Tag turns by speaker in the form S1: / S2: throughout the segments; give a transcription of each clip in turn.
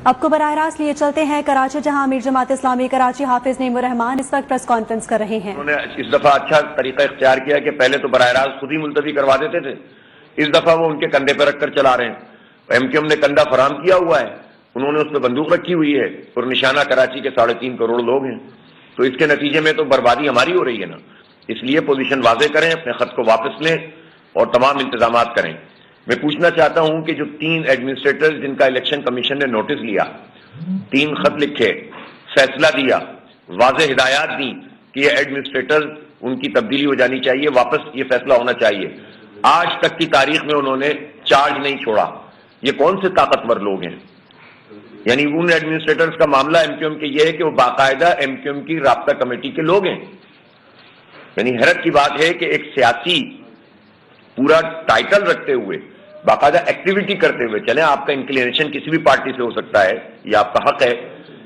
S1: آپ کو براہ راست لیے چلتے ہیں کراچی، جہاں امیر جماعت اسلامی کراچی حافظ نعیم الرحمان اس وقت پریس کانفرنس کر رہے ہیں۔
S2: انہوں نے اس دفعہ اچھا طریقہ اختیار کیا کہ پہلے تو براہ راست خود ہی ملتوی کروا دیتے تھے، اس دفعہ وہ ان کے کندھے پہ رکھ کر چلا رہے ہیں۔ ایم کیو ایم نے کندھا فراہم کیا ہوا ہے، انہوں نے اس پہ بندوق رکھی ہوئی ہے اور نشانہ کراچی کے 3.5 کروڑ لوگ ہیں، تو اس کے نتیجے میں تو بربادی ہماری ہو رہی ہے نا۔ اس لیے پوزیشن واضح کریں، اپنے خط کو واپس لیں اور تمام انتظامات کریں۔ میں پوچھنا چاہتا ہوں کہ جو 3 ایڈمنسٹریٹر جن کا الیکشن کمیشن نے نوٹس لیا، 3 خط لکھے، فیصلہ دیا، واضح ہدایات دی کہ یہ ایڈمنسٹریٹر ان کی تبدیلی ہو جانی چاہیے، واپس یہ فیصلہ ہونا چاہیے، آج تک کی تاریخ میں انہوں نے چارج نہیں چھوڑا۔ یہ کون سے طاقتور لوگ ہیں؟ یعنی ان ایڈمنسٹریٹرز کا معاملہ ایم کیو ایم کے یہ ہے کہ وہ باقاعدہ ایم کیو ایم کی رابطہ کمیٹی کے لوگ ہیں۔ یعنی حیرت کی بات ہے کہ ایک سیاسی پورا ٹائٹل رکھتے ہوئے، باقاعدہ ایکٹیویٹی کرتے ہوئے، چلیں آپ کا انکلینیشن کسی بھی پارٹی سے ہو سکتا ہے، یہ آپ کا حق ہے،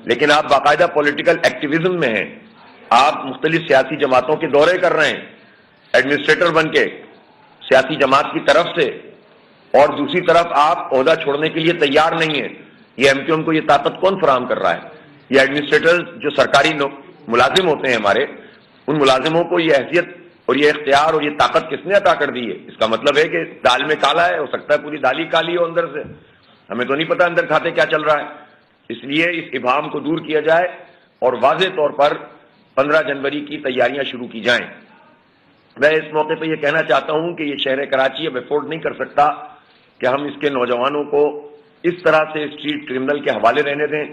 S2: لیکن آپ باقاعدہ پولیٹیکل ایکٹیویزم میں ہیں، آپ مختلف سیاسی جماعتوں کے دورے کر رہے ہیں ایڈمنسٹریٹر بن کے سیاسی جماعت کی طرف سے، اور دوسری طرف آپ عہدہ چھوڑنے کے لیے تیار نہیں ہیں۔ یہ ایم کیو ایم کو یہ طاقت کون فراہم کر رہا ہے؟ یہ ایڈمنسٹریٹر جو سرکاری ملازم ہوتے ہیں ہمارے، ان ملازموں کو یہ حیثیت اور یہ اختیار اور یہ طاقت کس نے عطا کر دی ہے؟ اس کا مطلب ہے کہ دال میں کالا ہے، ہو سکتا ہے پوری دال ہی کالی ہو اندر سے، ہمیں تو نہیں پتا اندر کھاتے کیا چل رہا ہے۔ اس لیے اس ابہام کو دور کیا جائے اور واضح طور پر 15 جنوری کی تیاریاں شروع کی جائیں۔ میں اس موقع پہ یہ کہنا چاہتا ہوں کہ یہ شہر کراچی اب افورڈ نہیں کر سکتا کہ ہم اس کے نوجوانوں کو اس طرح سے اسٹریٹ کرمنل کے حوالے رہنے دیں،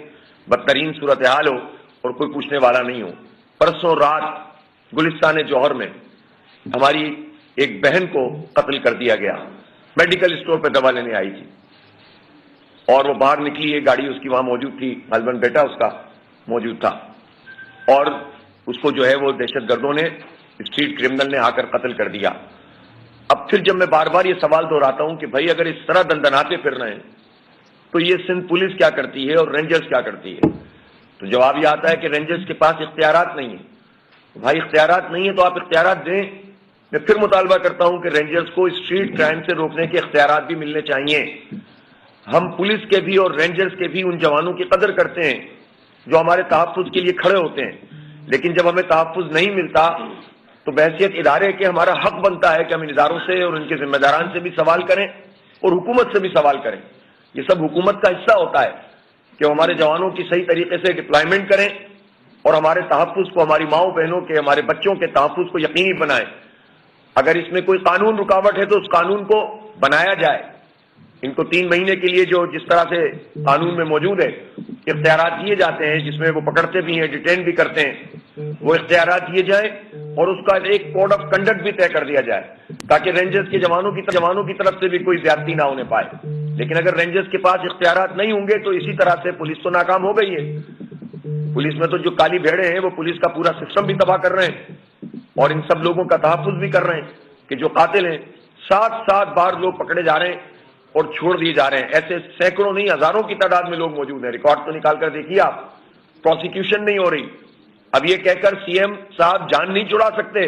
S2: بدترین صورتحال ہو اور کوئی پوچھنے والا نہیں ہو۔ پرسوں رات گلستان جوہر میں ہماری ایک بہن کو قتل کر دیا گیا، میڈیکل اسٹور پہ دوا لینے آئی تھی اور وہ باہر نکلی، ایک گاڑی اس کی وہاں موجود تھی، ہسبینڈ بیٹا اس کا موجود تھا، اور اس کو جو ہے وہ دہشت گردوں نے، اسٹریٹ کرمنل نے آ کر قتل کر دیا۔ اب پھر جب میں بار بار یہ سوال دہراتا ہوں کہ بھائی اگر اس طرح دندناتے پھر رہے ہیں تو یہ سندھ پولیس کیا کرتی ہے اور رینجرز کیا کرتی ہے؟ تو جواب یہ آتا ہے کہ رینجرز کے پاس اختیارات نہیں ہیں۔ بھائی اختیارات نہیں ہیں تو آپ اختیارات دیں۔ میں پھر مطالبہ کرتا ہوں کہ رینجرز کو اسٹریٹ کرائم سے روکنے کے اختیارات بھی ملنے چاہیے۔ ہم پولیس کے بھی اور رینجرز کے بھی ان جوانوں کی قدر کرتے ہیں جو ہمارے تحفظ کے لیے کھڑے ہوتے ہیں، لیکن جب ہمیں تحفظ نہیں ملتا تو بحیثیت ادارے کے ہمارا حق بنتا ہے کہ ہم ان اداروں سے اور ان کے ذمہ داران سے بھی سوال کریں اور حکومت سے بھی سوال کریں۔ یہ سب حکومت کا حصہ ہوتا ہے کہ وہ ہمارے جوانوں کی صحیح طریقے سے ڈپلائمنٹ کریں اور ہمارے تحفظ کو، ہماری ماؤں بہنوں کے، ہمارے بچوں کے تحفظ کو یقینی بنائیں۔ اگر اس میں کوئی قانون رکاوٹ ہے تو اس قانون کو بنایا جائے۔ ان کو 3 مہینے کے لیے جو جس طرح سے قانون میں موجود ہے اختیارات دیے جاتے ہیں، جس میں وہ پکڑتے بھی ہیں، ڈیٹین بھی کرتے ہیں، وہ اختیارات دیے جائیں اور اس کا ایک کوڈ آف کنڈکٹ بھی طے کر دیا جائے تاکہ رینجرز کے جوانوں کی طرف سے بھی کوئی زیادتی نہ ہونے پائے۔ لیکن اگر رینجرز کے پاس اختیارات نہیں ہوں گے تو اسی طرح سے پولیس تو ناکام ہو گئی ہے۔ پولیس میں تو جو کالی بھیڑیں ہیں وہ پولیس کا پورا سسٹم بھی تباہ کر رہے ہیں اور ان سب لوگوں کا تحفظ بھی کر رہے ہیں کہ جو قاتل ہیں 7 بار لوگ پکڑے جا رہے ہیں اور چھوڑ دیے جا رہے ہیں۔ ایسے سینکڑوں نہیں ہزاروں کی تعداد میں لوگ موجود ہیں، ریکارڈ تو نکال کر دیکھیے آپ۔ پروسیکیوشن نہیں ہو رہی۔ اب یہ کہہ کر سی ایم صاحب جان نہیں چھڑا سکتے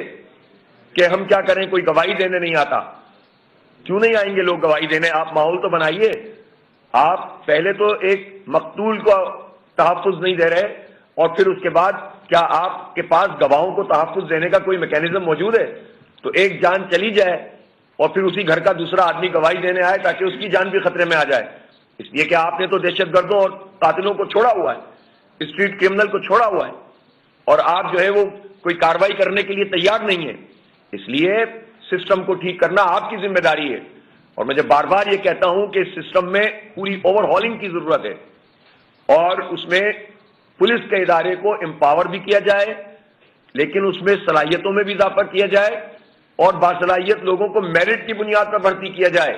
S2: کہ ہم کیا کریں، کوئی گواہی دینے نہیں آتا۔ کیوں نہیں آئیں گے لوگ گواہی دینے؟ آپ ماحول تو بنائیے۔ آپ پہلے تو ایک مقتول کو تحفظ نہیں دے رہے اور پھر اس کے بعد کیا آپ کے پاس گواہوں کو تحفظ دینے کا کوئی میکینزم موجود ہے؟ تو ایک جان چلی جائے اور پھر اسی گھر کا دوسرا آدمی گواہی دینے آئے تاکہ اس کی جان بھی خطرے میں آ جائے۔ اس لیے کہ آپ نے تو دہشت گردوں اور قاتلوں کو چھوڑا ہوا ہے، اسٹریٹ کرمنل کو چھوڑا ہوا ہے، اور آپ جو ہے وہ کوئی کارروائی کرنے کے لیے تیار نہیں ہے۔ اس لیے سسٹم کو ٹھیک کرنا آپ کی ذمہ داری ہے، اور میں جب بار بار یہ کہتا ہوں کہ اس سسٹم میں پوری اوور ہالنگ کی ضرورت ہے اور اس میں پولیس کے ادارے کو امپاور بھی کیا جائے، لیکن اس میں صلاحیتوں میں بھی اضافہ کیا جائے اور باصلاحیت لوگوں کو میرٹ کی بنیاد پر بھرتی کیا جائے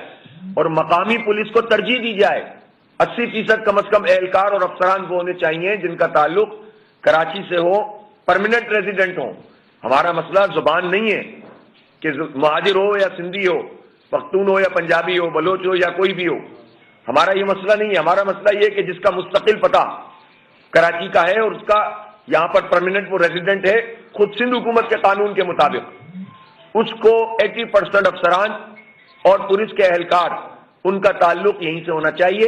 S2: اور مقامی پولیس کو ترجیح دی جائے۔ 80% کم از کم اہلکار اور افسران وہ ہونے چاہیے جن کا تعلق کراچی سے ہو، پرماننٹ ریزیڈنٹ ہوں۔ ہمارا مسئلہ زبان نہیں ہے کہ مہاجر ہو یا سندھی ہو، پختون ہو یا پنجابی ہو، بلوچ ہو یا کوئی بھی ہو، ہمارا یہ مسئلہ نہیں ہے۔ ہمارا مسئلہ یہ کہ جس کا مستقل پتہ کراچی کا ہے اور اس کا یہاں پر پرماننٹ وہ ریزیڈنٹ ہے، خود سندھ حکومت کے قانون کے مطابق اس کو 80% افسران اور پولیس کے اہلکار ان کا تعلق یہیں سے ہونا چاہیے۔